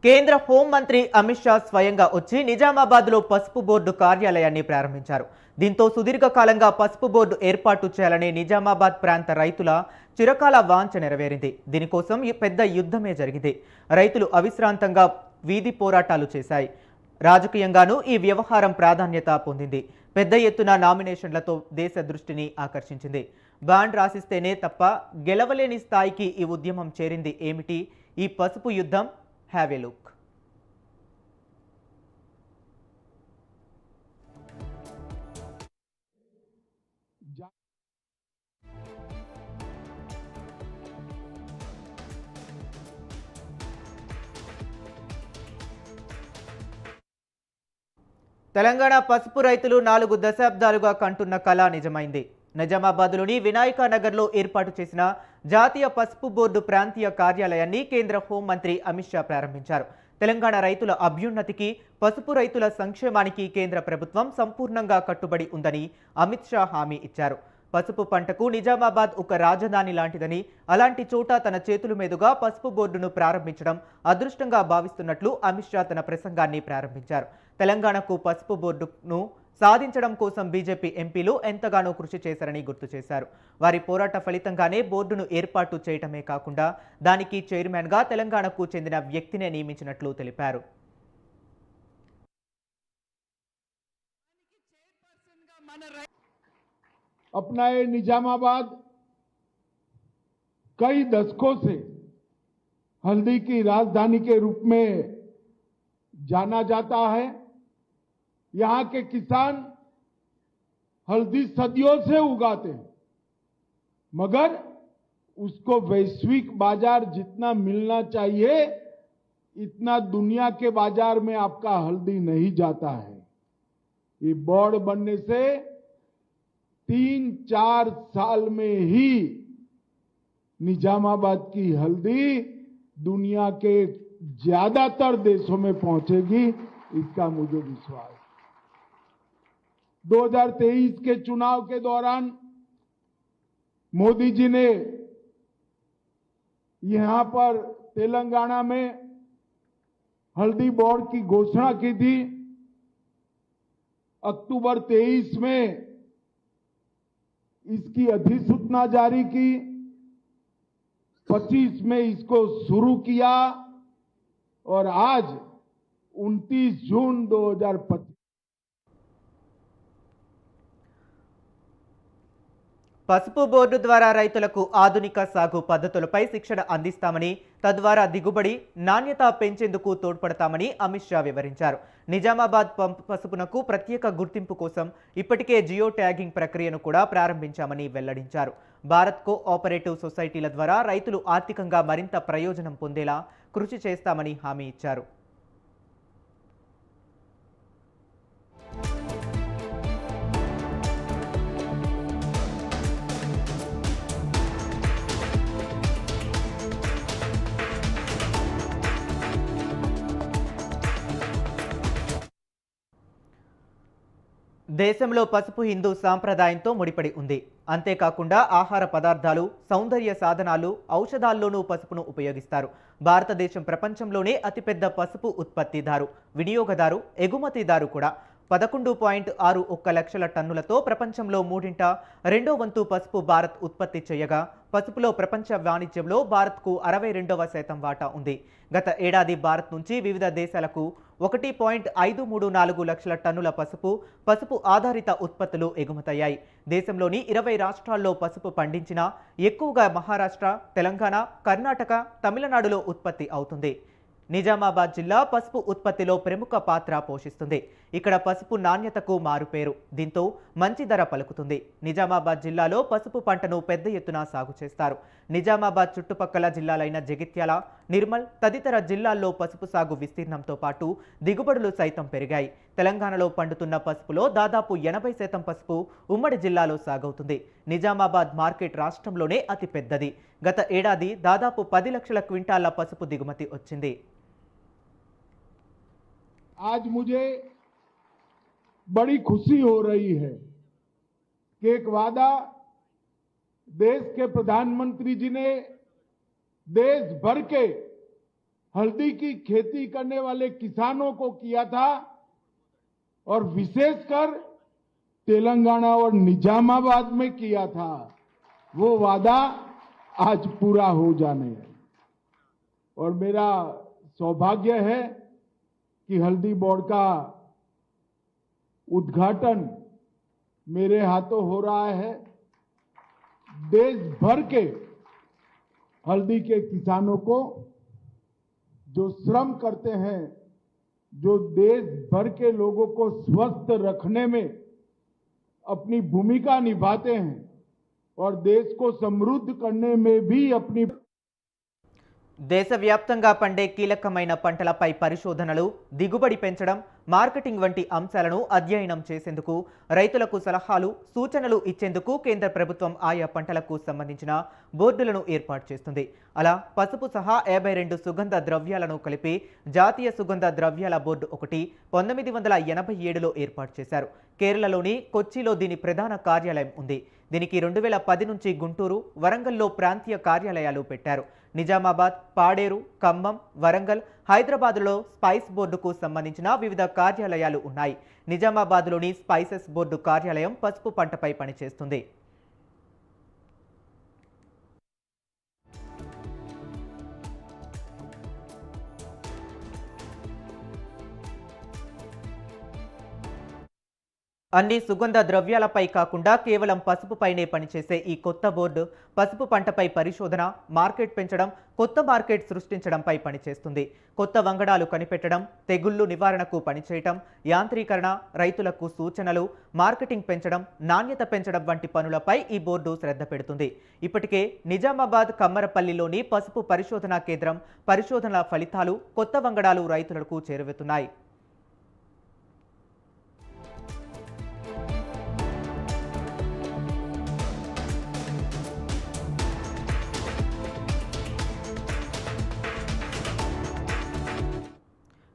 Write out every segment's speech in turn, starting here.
కేంద్ర హోంమంత్రి అమిత్ షా స్వయంగా వచ్చి నిజామాబాద్లో పసుపు బోర్డు కార్యాలయాన్ని ప్రారంభించారు. దీంతో సుదీర్ఘకాలంగా పసుపు బోర్డు ఏర్పాటు చేయాలనే నిజామాబాద్ ప్రాంత రైతుల చిరకాల వాంఛ నెరవేరింది. దీనికోసం పెద్ద యుద్ధమే జరిగింది. రైతులు అవిశ్రాంతంగా వీధి పోరాటాలు చేశాయి. రాజకీయంగానూ ఈ వ్యవహారం ప్రాధాన్యత పొందింది. పెద్ద ఎత్తున నామినేషన్లతో దేశ దృష్టిని ఆకర్షించింది. బాండ్ రాసిస్తేనే తప్ప గెలవలేని స్థాయికి ఈ ఉద్యమం చేరింది. ఏమిటి ఈ పసుపు యుద్ధం? Have a look. తెలంగాణ పసుపు రైతులు 4 దశాబ్దాలుగా కంటున్న కళ నిజమైంది. నిజామాబాద్లోని వినాయక నగర్లో ఏర్పాటు చేసిన జాతీయ పసుపు బోర్డు ప్రాంతీయ కార్యాలయాన్ని కేంద్ర హోంమంత్రి అమిత్ షా ప్రారంభించారు. తెలంగాణ రైతుల అభ్యున్నతికి, పసుపు రైతుల సంక్షేమానికి కేంద్ర ప్రభుత్వం సంపూర్ణంగా కట్టుబడి ఉందని అమిత్ షా హామీ ఇచ్చారు. పసుపు పంటకు నిజామాబాద్ ఒక రాజధాని లాంటిదని, అలాంటి చోట తన చేతుల మీదుగా పసుపు బోర్డును ప్రారంభించడం అదృష్టంగా భావిస్తున్నట్లు అమిత్ షా తన ప్రసంగాన్ని ప్రారంభించారు. తెలంగాణకు పసుపు బోర్డును సాధించడం కోసం బీజేపీ ఎంపీలు ఎంతగానో కృషి చేశారని గుర్తు చేశారు. వారి పోరాట ఫలితంగానే బోర్డును ఏర్పాటు చేయటమే కాకుండా దానికి చైర్మన్గా తెలంగాణకు చెందిన వ్యక్తినే నియమించినట్లు తెలిపారు. अपना ये निजामाबाद कई दशकों से हल्दी की राजधानी के रूप में जाना जाता है। यहाँ के किसान हल्दी सदियों से उगाते हैं, मगर उसको वैश्विक बाजार जितना मिलना चाहिए इतना दुनिया के बाजार में आपका हल्दी नहीं जाता है। ये बोर्ड बनने से 3-4 साल में ही निजामाबाद की हल्दी दुनिया के ज्यादातर देशों में पहुंचेगी, इसका मुझे विश्वास है। 2023 के चुनाव के दौरान मोदी जी ने यहां पर तेलंगाना में हल्दी बोर्ड की घोषणा की थी। अक्टूबर 23 में इसकी अधिसूचना जारी की, 25 में इसको शुरू किया और आज 29 जून 2025 పసుపు బోర్డు ద్వారా రైతులకు ఆధునిక సాగు పద్ధతులపై శిక్షణ అందిస్తామని, తద్వారా దిగుబడి, నాణ్యత పెంచేందుకు తోడ్పడతామని అమిత్ షా వివరించారు. నిజామాబాద్ పసుపునకు ప్రత్యేక గుర్తింపు కోసం ఇప్పటికే జియో ట్యాగింగ్ ప్రక్రియను కూడా ప్రారంభించామని వెల్లడించారు. భారత్ కోఆపరేటివ్ సొసైటీల ద్వారా రైతులు ఆర్థికంగా మరింత ప్రయోజనం పొందేలా కృషి చేస్తామని హామీ ఇచ్చారు. దేశంలో పసుపు హిందూ సాంప్రదాయంతో ముడిపడి ఉంది. అంతేకాకుండా ఆహార పదార్థాలు, సౌందర్య సాధనాలు, ఔషధాల్లోనూ పసుపును ఉపయోగిస్తారు. భారతదేశం ప్రపంచంలోనే అతిపెద్ద పసుపు ఉత్పత్తిదారు, వినియోగదారు, ఎగుమతిదారు కూడా. 11.61 లక్షల టన్నులతో ప్రపంచంలో మూడింట రెండో వంతు పసుపు భారత్ ఉత్పత్తి చేయగా, పసుపులో ప్రపంచ వాణిజ్యంలో భారత్కు 62% వాటా ఉంది. గత ఏడాది భారత్ నుంచి వివిధ దేశాలకు 1.534 లక్షల టన్నుల పసుపు ఆధారిత ఉత్పత్తులు ఎగుమతయ్యాయి. దేశంలోని 20 రాష్ట్రాల్లో పసుపు పండించినా ఎక్కువగా మహారాష్ట్ర, తెలంగాణ, కర్ణాటక, తమిళనాడులో ఉత్పత్తి అవుతుంది. నిజామాబాద్ జిల్లా పసుపు ఉత్పత్తిలో ప్రముఖ పాత్ర పోషిస్తుంది. ఇక్కడ పసుపు నాణ్యతకు మారుపేరు. దీంతో మంచి ధర పలుకుతుంది. నిజామాబాద్ జిల్లాలో పసుపు పంటను పెద్ద ఎత్తున సాగు చేస్తారు. నిజామాబాద్ చుట్టుపక్కల జిల్లాలైన జగిత్యాల, నిర్మల్ తదితర జిల్లాల్లో పసుపు సాగు విస్తీర్ణంతో పాటు దిగుబడులు సైతం పెరిగాయి. తెలంగాణలో పండుతున్న పసుపులో దాదాపు 80% పసుపు ఉమ్మడి జిల్లాలో సాగవుతుంది. నిజామాబాద్ మార్కెట్ రాష్ట్రంలోనే అతి పెద్దది. గత ఏడాది దాదాపు 10 లక్షల క్వింటాల పసుపు దిగుమతి వచ్చింది. आज मुझे बड़ी खुशी हो रही है कि एक वादा देश के प्रधानमंत्री जी ने देश भर के हल्दी की खेती करने वाले किसानों को किया था और विशेषकर तेलंगाना और निजामाबाद में किया था, वो वादा आज पूरा हो जाने है। और मेरा सौभाग्य है कि हल्दी बोर्ड का उद्घाटन मेरे हाथों हो रहा है। देश भर के हल्दी के किसानों को जो श्रम करते हैं, जो देश भर के लोगों को स्वस्थ रखने में अपनी भूमिका निभाते हैं और देश को समृद्ध करने में भी अपनी దేశవ్యాప్తంగా పండే కీలకమైన పంటలపై పరిశోధనలు, దిగుబడి పెంచడం, మార్కెటింగ్ వంటి అంశాలను అధ్యయనం చేసేందుకు, రైతులకు సలహాలు, సూచనలు ఇచ్చేందుకు కేంద్ర ప్రభుత్వం ఆయా పంటలకు సంబంధించిన బోర్డులను ఏర్పాటు చేస్తుంది. అలా పసుపు సహా 52 సుగంధ ద్రవ్యాలను కలిపి జాతీయ సుగంధ ద్రవ్యాల బోర్డు ఒకటి 1987లో ఏర్పాటు చేశారు. కేరళలోని కొచ్చిలో దీని ప్రధాన కార్యాలయం ఉంది. దీనికి 2010 నుంచి గుంటూరు, వరంగల్లో ప్రాంతీయ కార్యాలయాలు పెట్టారు. నిజామాబాద్, పాడేరు, ఖమ్మం, వరంగల్, హైదరాబాద్లో స్పైస్ బోర్డుకు సంబంధించిన వివిధ కార్యాలయాలు ఉన్నాయి. నిజామాబాద్లోని స్పైసెస్ బోర్డు కార్యాలయం పసుపు పంటపై పనిచేస్తుంది. అన్ని సుగంధ ద్రవ్యాలపై కాకుండా కేవలం పసుపుపైనే పనిచేసే ఈ కొత్త బోర్డు పసుపు పంటపై పరిశోధన, మార్కెట్ పెంచడం, కొత్త మార్కెట్ సృష్టించడంపై పనిచేస్తుంది. కొత్త వంగడాలు కనిపెట్టడం, తెగుళ్లు నివారణకు పనిచేయటం, యాంత్రీకరణ, రైతులకు సూచనలు, మార్కెటింగ్ పెంచడం, నాణ్యత పెంచడం వంటి పనులపై ఈ బోర్డు శ్రద్ధ పెడుతుంది. ఇప్పటికే నిజామాబాద్ కమ్మరపల్లిలోని పసుపు పరిశోధనా కేంద్రం పరిశోధనల ఫలితాలు, కొత్త వంగడాలు రైతులకు చేరువెతున్నాయి.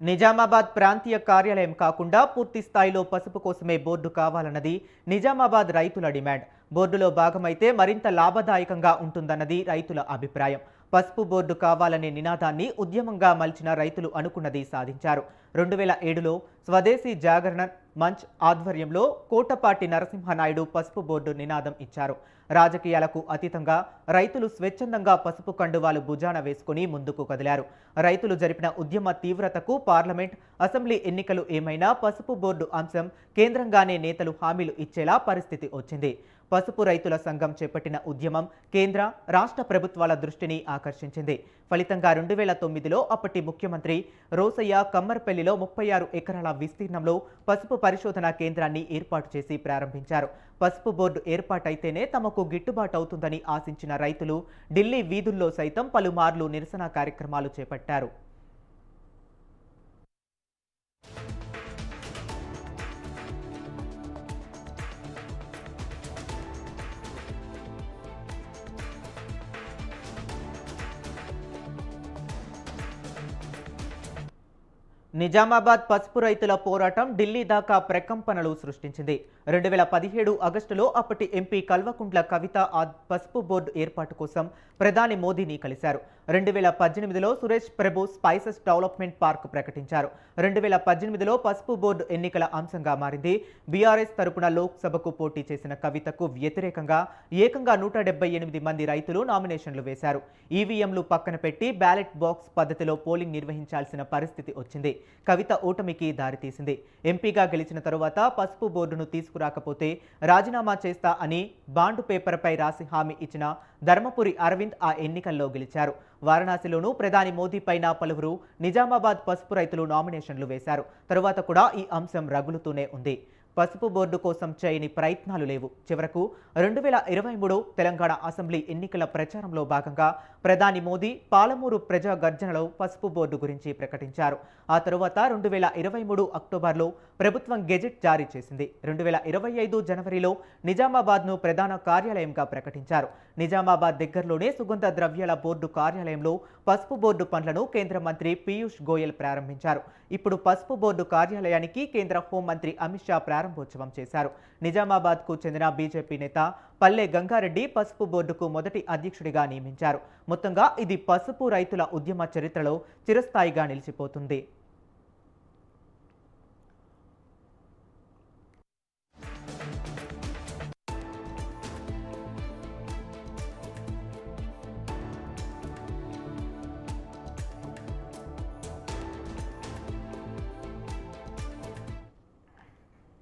నిజామాబాద్ ప్రాంతీయ కార్యాలయం కాకుండా పూర్తి స్థాయిలో పసుపు కోసమే బోర్డు కావాలన్నది నిజామాబాద్ రైతుల డిమాండ్. బోర్డులో భాగమైతే మరింత లాభదాయకంగా ఉంటుందన్నది రైతుల అభిప్రాయం. పసుపు బోర్డు కావాలనే నినాదాన్ని ఉద్యమంగా మలిచిన రైతులు అనుకున్నది సాధించారు. 2007లో స్వదేశీ జాగరణ మంచ్ ఆధ్వర్యంలో కోటపాటి నరసింహనాయుడు పసుపు బోర్డు నినాదం ఇచ్చారు. రాజకీయాలకు అతీతంగా రైతులు స్వచ్ఛందంగా పసుపు కండువాలు భుజాన వేసుకుని ముందుకు కదిలారు. రైతులు జరిపిన ఉద్యమ తీవ్రతకు పార్లమెంట్, అసెంబ్లీ ఎన్నికలు ఏమైనా పసుపు బోర్డు అంశం కేంద్రంగానే నేతలు హామీలు ఇచ్చేలా పరిస్థితి వచ్చింది. పసుపు రైతుల సంఘం చేపట్టిన ఉద్యమం కేంద్ర, రాష్ట్ర ప్రభుత్వాల దృష్టిని ఆకర్షించింది. ఫలితంగా 2009లో అప్పటి ముఖ్యమంత్రి రోసయ్య కమ్మర్పల్లిలో 36 ఎకరాల విస్తీర్ణంలో పసుపు పరిశోధనా కేంద్రాన్ని ఏర్పాటు చేసి ప్రారంభించారు. పసుపు బోర్డు ఏర్పాటైతేనే తమకు గిట్టుబాటు అవుతుందని ఆశించిన రైతులు ఢిల్లీ వీధుల్లో సైతం పలుమార్లు నిరసన కార్యక్రమాలు చేపట్టారు. నిజామాబాద్ పసుపు రైతుల పోరాటం ఢిల్లీ దాకా ప్రకంపనలు సృష్టించింది. 2017 ఆగస్టులో అప్పటి ఎంపీ కల్వకుంట్ల కవిత పసుపు బోర్డు ఏర్పాటు కోసం ప్రధాని మోదీని కలిశారు. 2018లో Suresh Prabhu spices development park ప్రకటించారు. 2018లో పసుపు బోర్డు ఎన్నికల అంశంగా మారింది. బీఆర్ఎస్ తరపున లోక్సభకు పోటీ చేసిన కవితకు వ్యతిరేకంగా ఏకంగా 178 మంది రైతులు నామినేషన్లు వేశారు. ఈవీఎంలు పక్కన పెట్టి బ్యాలెట్ బాక్స్ పద్ధతిలో పోలింగ్ నిర్వహించాల్సిన పరిస్థితి వచ్చింది. కవిత ఓటమికి దారితీసింది. ఎంపీగా గెలిచిన తరువాత పసుపు బోర్డును తీసుకురాకపోతే రాజీనామా చేస్తా అని బాండు పేపర్పై రాసి హామీ ఇచ్చిన ధర్మపురి అరవింద్ ఆ ఎన్నికల్లో గెలిచారు. వారణాసిలోనూ ప్రధాని మోదీ పైన పలువురు నిజామాబాద్ పసుపు రైతులు నామినేషన్లు వేశారు. తరువాత కూడా ఈ అంశం రగులుతూనే ఉంది. పసుపు బోర్డు కోసం చేయని ప్రయత్నాలు లేవు. చివరకు 2023 తెలంగాణ అసెంబ్లీ ఎన్నికల ప్రచారంలో భాగంగా ప్రధాని మోదీ పాలమూరు ప్రజా గర్జనలో పసుపు బోర్డు గురించి ప్రకటించారు. ఆ తరువాత 2023 అక్టోబర్లో ప్రభుత్వం గెజెట్ జారీ చేసింది. 2025 జనవరిలో నిజామాబాద్ను ప్రధాన కార్యాలయంగా ప్రకటించారు. నిజామాబాద్ దగ్గరలోనే సుగంధ ద్రవ్యాల బోర్డు కార్యాలయంలో పసుపు బోర్డు పనులను కేంద్ర మంత్రి పీయూష్ గోయల్ ప్రారంభించారు. ఇప్పుడు పసుపు బోర్డు కార్యాలయానికి కేంద్ర హోంమంత్రి అమిత్ షా ప్రారంభోత్సవం చేశారు. నిజామాబాద్కు చెందిన బీజేపీ నేత పల్లె గంగారెడ్డి పసుపు బోర్డుకు మొదటి అధ్యక్షుడిగా నియమించారు. మొత్తంగా ఇది పసుపు రైతుల ఉద్యమ చరిత్రలో చిరస్థాయిగా నిలిచిపోతుంది.